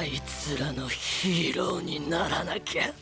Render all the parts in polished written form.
いつらのヒーローにならなきゃ。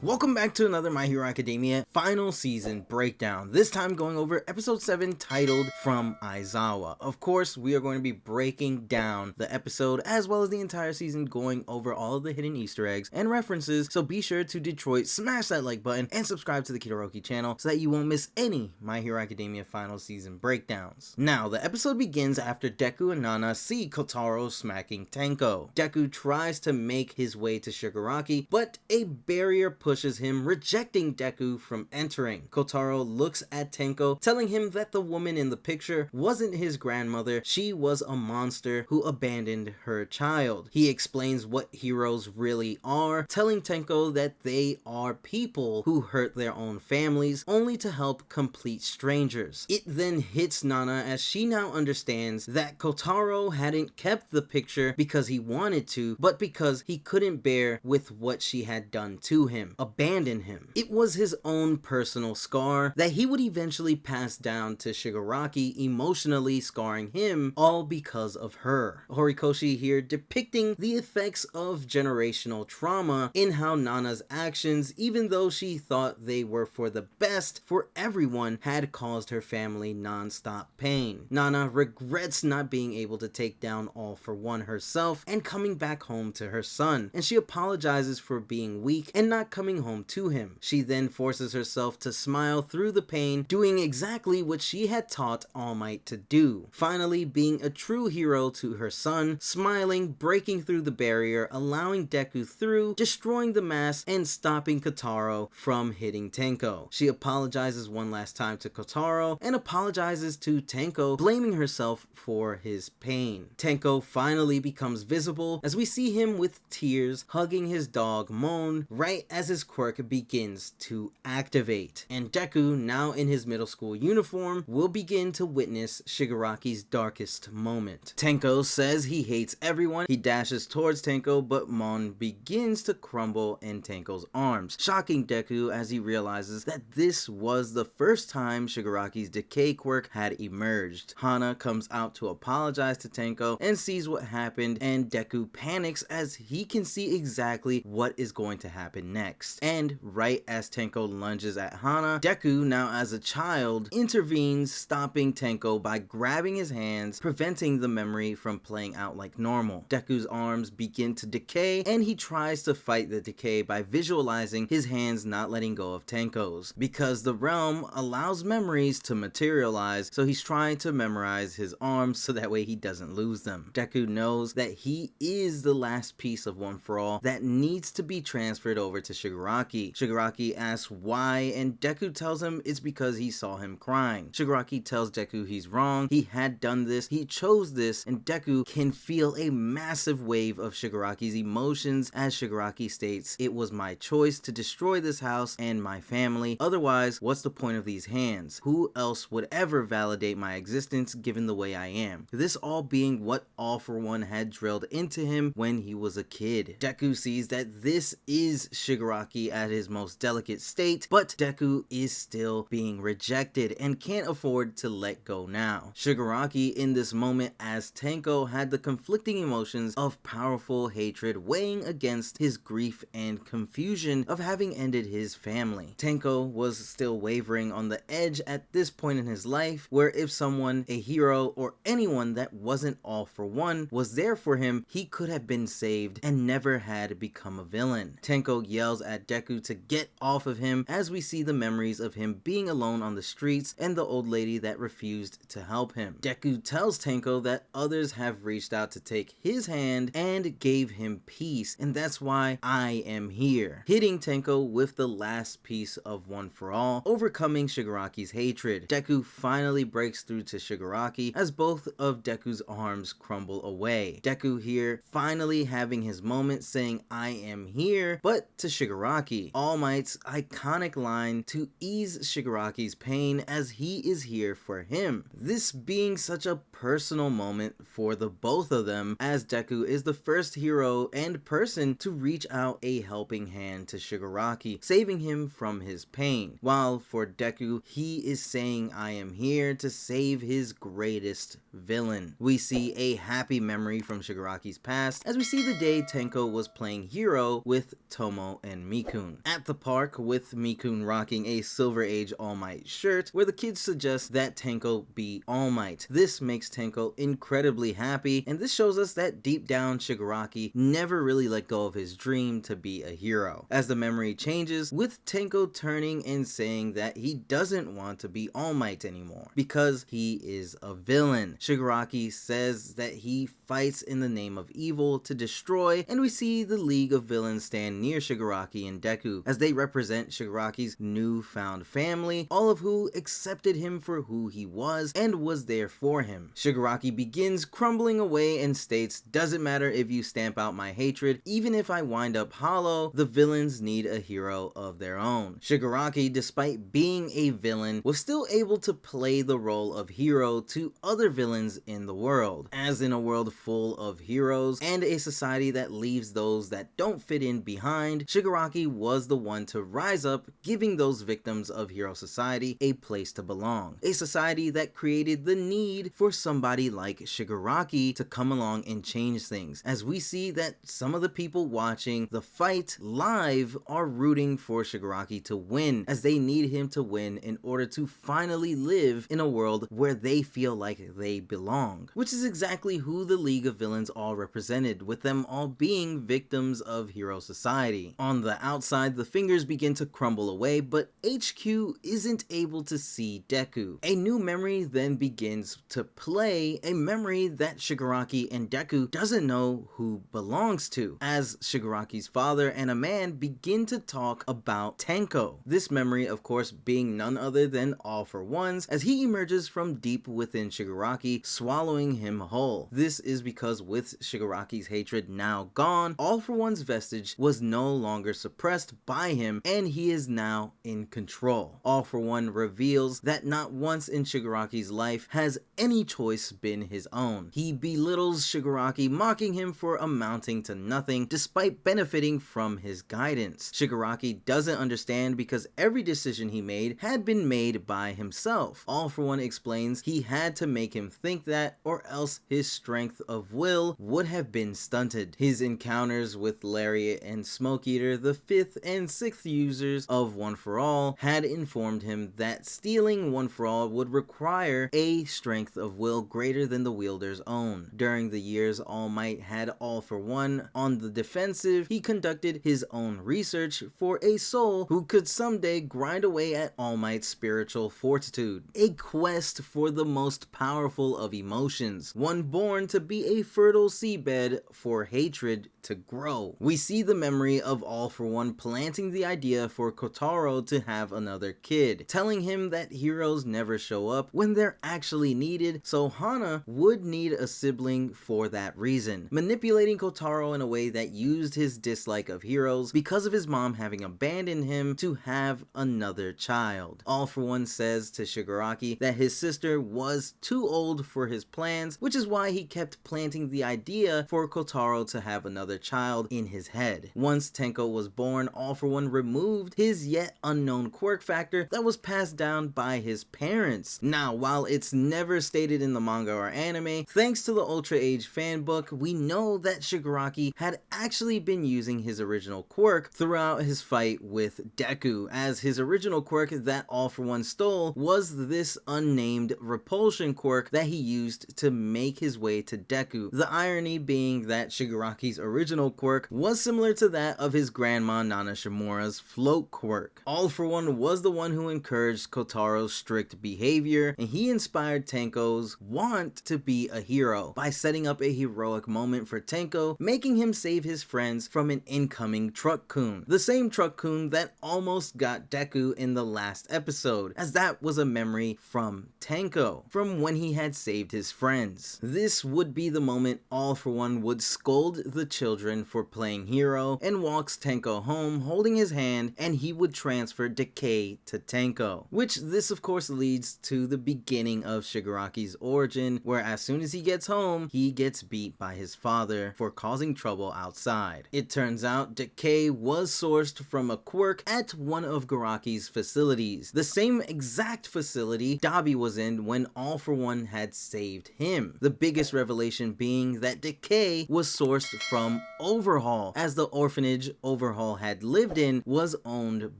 Welcome back to another My Hero Academia final season breakdown, this time going over episode 7 titled From Aizawa. Of course, we are going to be breaking down the episode as well as the entire season, going over all of the hidden Easter eggs and references, so be sure to Detroit, smash that like button and subscribe to the Kidoroki channel so that you won't miss any My Hero Academia final season breakdowns. Now, the episode begins after Deku and Nana see Kotaro smacking Tenko. Deku tries to make his way to Shigaraki, but a barrier pushes him, rejecting Deku from entering. Kotaro looks at Tenko, telling him that the woman in the picture wasn't his grandmother, she was a monster who abandoned her child. He explains what heroes really are, telling Tenko that they are people who hurt their own families only to help complete strangers. It then hits Nana as she now understands that Kotaro hadn't kept the picture because he wanted to, but because he couldn't bear with what she had done to him. Abandon him. It was his own personal scar that he would eventually pass down to Shigaraki, emotionally scarring him, all because of her. Horikoshi here depicting the effects of generational trauma in how Nana's actions, even though she thought they were for the best for everyone, had caused her family non-stop pain. Nana regrets not being able to take down All for One herself and coming back home to her son, and she apologizes for being weak and not coming home to him. She then forces herself to smile through the pain, doing exactly what she had taught All Might to do. Finally, being a true hero to her son, smiling, breaking through the barrier, allowing Deku through, destroying the mask, and stopping Kotaro from hitting Tenko. She apologizes one last time to Kotaro and apologizes to Tenko, blaming herself for his pain. Tenko finally becomes visible as we see him with tears hugging his dog Mon right as his quirk begins to activate, and Deku, now in his middle school uniform, will begin to witness Shigaraki's darkest moment. Tenko says he hates everyone. He dashes towards Tenko, but Mon begins to crumble in Tenko's arms, shocking Deku as he realizes that this was the first time Shigaraki's decay quirk had emerged. Hana comes out to apologize to Tenko and sees what happened, and Deku panics as he can see exactly what is going to happen next. And right as Tenko lunges at Hana, Deku, now as a child, intervenes, stopping Tenko by grabbing his hands, preventing the memory from playing out like normal. Deku's arms begin to decay, and he tries to fight the decay by visualizing his hands not letting go of Tenko's, because the realm allows memories to materialize, so he's trying to memorize his arms so that way he doesn't lose them. Deku knows that he is the last piece of One for All that needs to be transferred over to Shigaraki. Shigaraki asks why, and Deku tells him it's because he saw him crying. Shigaraki tells Deku he's wrong, he had done this, he chose this, and Deku can feel a massive wave of Shigaraki's emotions as Shigaraki states, "It was my choice to destroy this house and my family, otherwise what's the point of these hands? Who else would ever validate my existence given the way I am?" This all being what All for One had drilled into him when he was a kid. Deku sees that this is Shigaraki at his most delicate state, but Deku is still being rejected and can't afford to let go now. Shigaraki in this moment as Tenko had the conflicting emotions of powerful hatred weighing against his grief and confusion of having ended his family. Tenko was still wavering on the edge at this point in his life, where if someone, a hero, or anyone that wasn't All for One was there for him, he could have been saved and never had become a villain. Tenko yells at Deku to get off of him as we see the memories of him being alone on the streets and the old lady that refused to help him. Deku tells Tenko that others have reached out to take his hand and gave him peace, and that's why I am here, hitting Tenko with the last piece of One for All, overcoming Shigaraki's hatred. Deku finally breaks through to Shigaraki as both of Deku's arms crumble away. Deku here finally having his moment saying I am here, but to Shigaraki Shigaraki. All Might's iconic line to ease Shigaraki's pain as he is here for him. This being such a personal moment for the both of them, as Deku is the first hero and person to reach out a helping hand to Shigaraki, saving him from his pain. While for Deku, he is saying, "I am here to save his greatest villain." We see a happy memory from Shigaraki's past as we see the day Tenko was playing hero with Tomo and Mikun. At the park, with Mikun rocking a Silver Age All Might shirt, where the kids suggest that Tenko be All Might. This makes Tenko incredibly happy, and this shows us that deep down Shigaraki never really let go of his dream to be a hero. As the memory changes, with Tenko turning and saying that he doesn't want to be All Might anymore because he is a villain. Shigaraki says that he fights in the name of evil to destroy, and we see the League of Villains stand near Shigaraki and Deku as they represent Shigaraki's newfound family, all of who accepted him for who he was and was there for him. Shigaraki begins crumbling away and states, "Doesn't matter if you stamp out my hatred, even if I wind up hollow, the villains need a hero of their own." Shigaraki, despite being a villain, was still able to play the role of hero to other villains in the world. As in a world full of heroes and a society that leaves those that don't fit in behind, Shigaraki was the one to rise up, giving those victims of hero society a place to belong. A society that created the need for somebody like Shigaraki to come along and change things, as we see that some of the people watching the fight live are rooting for Shigaraki to win, as they need him to win in order to finally live in a world where they feel like they belong, which is exactly who the League of Villains all represented, with them all being victims of hero society. On the outside, the fingers begin to crumble away, but HQ isn't able to see Deku. A new memory then begins to play, a memory that Shigaraki and Deku doesn't know who belongs to, as Shigaraki's father and a man begin to talk about Tenko. This memory, of course, being none other than All For One's, as he emerges from deep within Shigaraki, swallowing him whole. This is because with Shigaraki's hatred now gone, All For One's vestige was no longer suppressed by him, and he is now in control. All For One reveals that not once in Shigaraki's life has any choice been his own. He belittles Shigaraki, mocking him for amounting to nothing despite benefiting from his guidance. Shigaraki doesn't understand because every decision he made had been made by himself. All For One explains he had to make him think that, or else his strength of will would have been stunted. His encounters with Lariat and Smoke Eater, the 5th and 6th users of One For All, had informed him that stealing One For All would require a strength of will greater than the wielder's own. During the years All Might had All For One on the defensive, he conducted his own research for a soul who could someday grind away at All Might's spiritual fortitude. A quest for the most powerful of emotions, one born to be a fertile seabed for hatred to grow. We see the memory of All For One planting the idea for Kotaro to have another kid, telling him that heroes never show up when they're actually needed, so Hana would need a sibling for that reason, manipulating Kotaro in a way that used his dislike of heroes because of his mom having abandoned him to have another child. All For One says to Shigaraki that his sister was too old for his plans, which is why he kept planting the idea for Kotaro to have another child in his head. Once Tenko was born, All For One removed his yet unknown quirk factor that was passed down by his parents. Now, while it's never stated in the manga or anime, thanks to the Ultra Age fanbook, we know that Shigaraki had actually been using his original quirk throughout his fight with Deku, as his original quirk that All For One stole was this unnamed repulsion quirk that he used to make his way to Deku. The irony being that Shigaraki's original quirk was similar to that of his grandma Nana Shimura's float quirk. All For One was the one who encouraged Kotaro's strict behavior, and he inspired Tenko's want to be a hero by setting up a heroic moment for Tenko, making him save his friends from an incoming truck-kun. The same truck-kun that almost got Deku in the last episode, as that was a memory from Tenko, from when he had saved his friends. This would be the moment All For One would scold the children for playing hero and walks Tenko Tenko home holding his hand, and he would transfer decay to Tenko. Which this of course leads to the beginning of Shigaraki's origin, where as soon as he gets home, he gets beat by his father for causing trouble outside. It turns out decay was sourced from a quirk at one of Garaki's facilities, the same exact facility Dabi was in when All For One had saved him. The biggest revelation being that decay was sourced from Overhaul, as the orphanage Overhaul had lived in was owned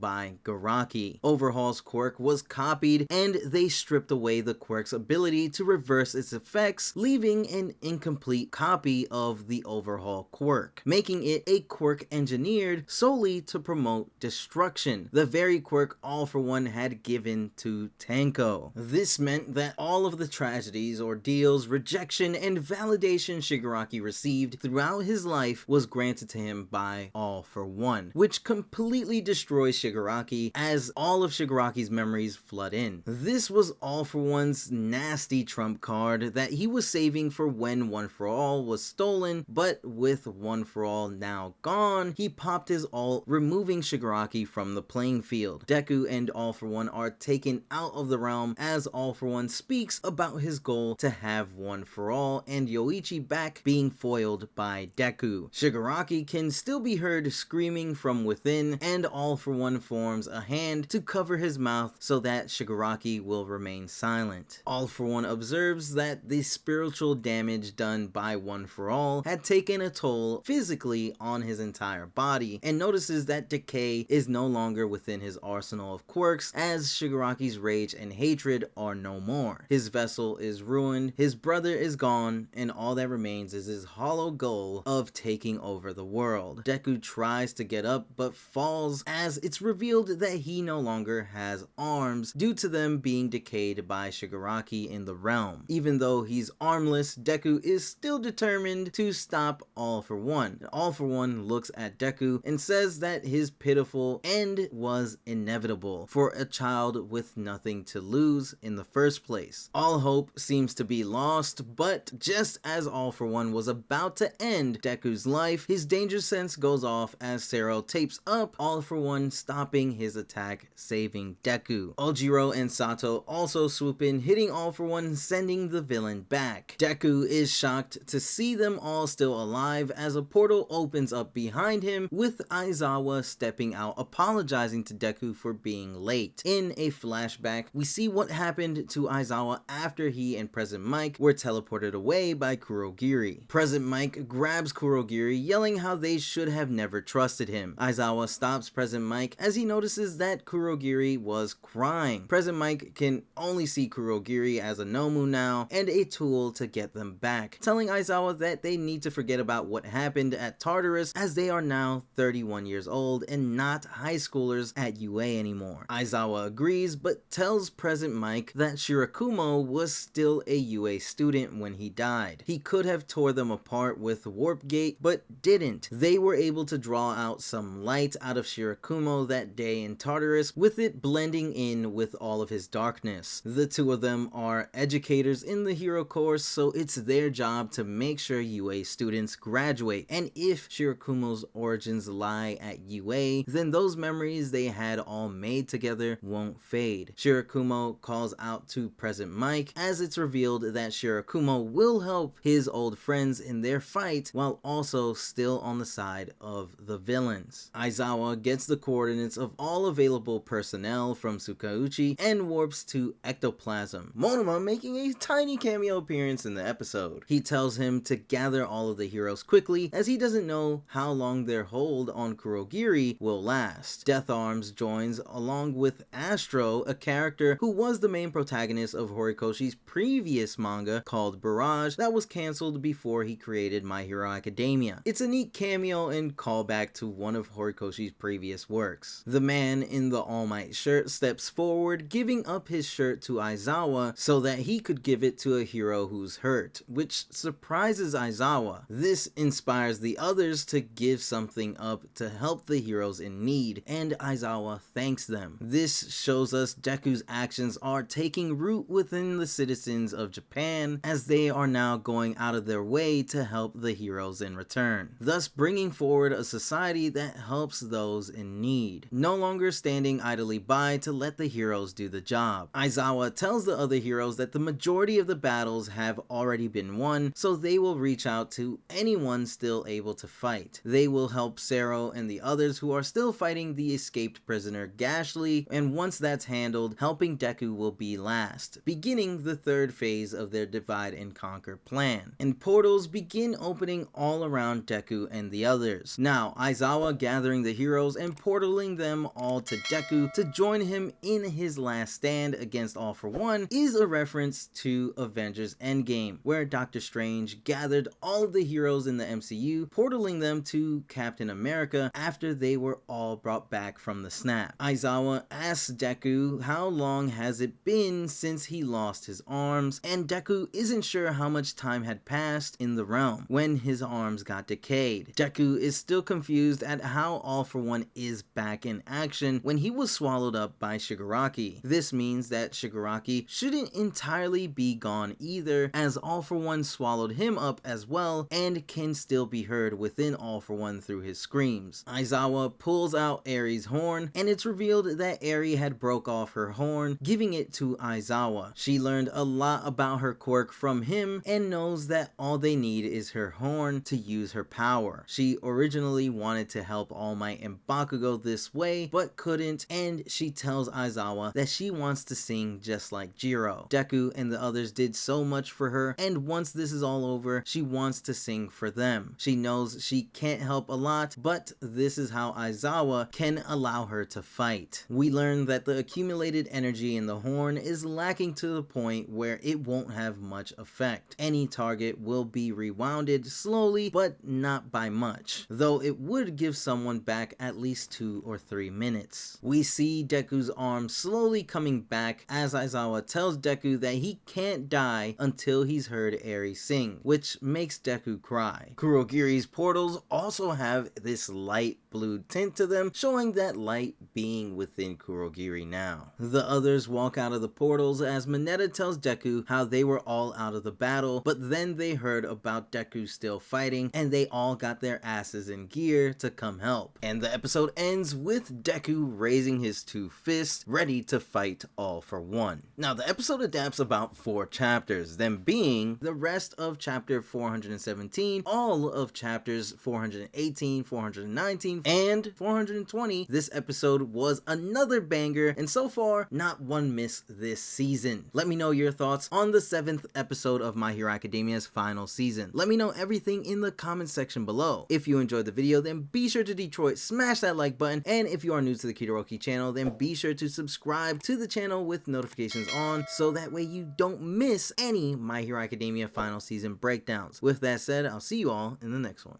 by Garaki. Overhaul's quirk was copied, and they stripped away the quirk's ability to reverse its effects, leaving an incomplete copy of the Overhaul quirk, making it a quirk engineered solely to promote destruction, the very quirk All For One had given to Tenko. This meant that all of the tragedies, ordeals, rejection, and validation Shigaraki received throughout his life was granted to him by All For One, which completely destroys Shigaraki as all of Shigaraki's memories flood in. This was All For One's nasty trump card that he was saving for when One For All was stolen, but with One For All now gone, he popped his ult, removing Shigaraki from the playing field. Deku and All For One are taken out of the realm as All For One speaks about his goal to have One For All and Yoichi back, being foiled by Deku. Shigaraki can still be heard screaming from within, and All For One forms a hand to cover his mouth so that Shigaraki will remain silent. All For One observes that the spiritual damage done by One For All had taken a toll physically on his entire body, and notices that decay is no longer within his arsenal of quirks, as Shigaraki's rage and hatred are no more. His vessel is ruined, his brother is gone, and all that remains is his hollow goal of taking over the world. Deku tries to get up but falls, as it's revealed that he no longer has arms due to them being decayed by Shigaraki in the realm. Even though he's armless, Deku is still determined to stop All For One. All For One looks at Deku and says that his pitiful end was inevitable for a child with nothing to lose in the first place. All hope seems to be lost, but just as All For One was about to end Deku's life, his danger sense goes off as Sero tapes up All For One, stopping his attack, saving Deku. Ojiro and Sato also swoop in, hitting All For One, sending the villain back. Deku is shocked to see them all still alive as a portal opens up behind him, with Aizawa stepping out, apologizing to Deku for being late. In a flashback, we see what happened to Aizawa after he and Present Mike were teleported away by Kurogiri. Present Mike grabs Kurogiri, yelling how they should have never trusted him. Aizawa stops Present Mike as he notices that Kurogiri was crying. Present Mike can only see Kurogiri as a Nomu now and a tool to get them back, telling Aizawa that they need to forget about what happened at Tartarus, as they are now 31 years old and not high schoolers at UA anymore. Aizawa agrees, but tells Present Mike that Shirakumo was still a UA student when he died. He could have tore them apart with Warp Gate, but didn't. They were able to draw out some light out of Shirakumo that day in Tartarus, with it blending in with all of his darkness. The two of them are educators in the hero course, so it's their job to make sure UA students graduate, and if Shirakumo's origins lie at UA, then those memories they had all made together won't fade. Shirakumo calls out to Present Mike as it's revealed that Shirakumo will help his old friends in their fight while also still on the side of the villains. Aizawa gets the coordinates of all available personnel from Tsukauchi and warps to Ectoplasm, Monoma making a tiny cameo appearance in the episode. He tells him to gather all of the heroes quickly, as he doesn't know how long their hold on Kurogiri will last. Death Arms joins along with Astro, a character who was the main protagonist of Horikoshi's previous manga called Barrage that was cancelled before he created My Hero Academia. It's a neat cameo and callback to one of Horikoshi's previous works. The man in the All Might shirt steps forward, giving up his shirt to Aizawa so that he could give it to a hero who's hurt, which surprises Aizawa. This inspires the others to give something up to help the heroes in need, and Aizawa thanks them. This shows us Deku's actions are taking root within the citizens of Japan, as they are now going out of their way to help the heroes in return, thus bringing forward a society society that helps those in need, no longer standing idly by to let the heroes do the job. Aizawa tells the other heroes that the majority of the battles have already been won, so they will reach out to anyone still able to fight. They will help Sero and the others who are still fighting the escaped prisoner Gashly, and once that's handled, helping Deku will be last, beginning the third phase of their divide and conquer plan. And portals begin opening all around Deku and the others. Now, Aizawa gathering the heroes and portaling them all to Deku to join him in his last stand against All For One is a reference to Avengers Endgame, where Doctor Strange gathered all of the heroes in the MCU, portaling them to Captain America after they were all brought back from the snap. Aizawa asks Deku how long has it been since he lost his arms, and Deku isn't sure how much time had passed in the realm when his arms got decayed. Deku is still confused at how All For One is back in action when he was swallowed up by Shigaraki. This means that Shigaraki shouldn't entirely be gone either, as All For One swallowed him up as well and can still be heard within All For One through his screams. Aizawa pulls out Eri's horn, and it's revealed that Eri had broke off her horn, giving it to Aizawa. She learned a lot about her quirk from him and knows that all they need is her horn to use her power. She originally wanted to help All Might and Bakugo this way, but couldn't, and she tells Aizawa that she wants to sing just like Jiro. Deku and the others did so much for her, and once this is all over, she wants to sing for them. She knows she can't help a lot, but this is how Aizawa can allow her to fight. We learn that the accumulated energy in the horn is lacking to the point where it won't have much effect. Any target will be rewounded slowly, but not by much, though it would give someone back at least 2 or 3 minutes. We see Deku's arm slowly coming back as Aizawa tells Deku that he can't die until he's heard Eri sing, which makes Deku cry. Kurogiri's portals also have this light blue tint to them, showing that light being within Kurogiri now. The others walk out of the portals as Mineta tells Deku how they were all out of the battle, but then they heard about Deku still fighting and they all got their asses in gear to come help. And the episode ends with Deku raising his 2 fists, ready to fight All For One. Now the episode adapts about 4 chapters, them being the rest of chapter 417, all of chapters 418, 419, and 420. This episode was another banger, and so far, not one miss this season. Let me know your thoughts on the 7th episode of My Hero Academia's final season. Let me know everything in the comment section below. If you enjoyed the video, then be sure to Detroit smash that like button, and if you are new to the Kidoroki channel, then be sure to subscribe to the channel with notifications on, so that way you don't miss any My Hero Academia final season breakdowns. With that said, I'll see you all in the next one.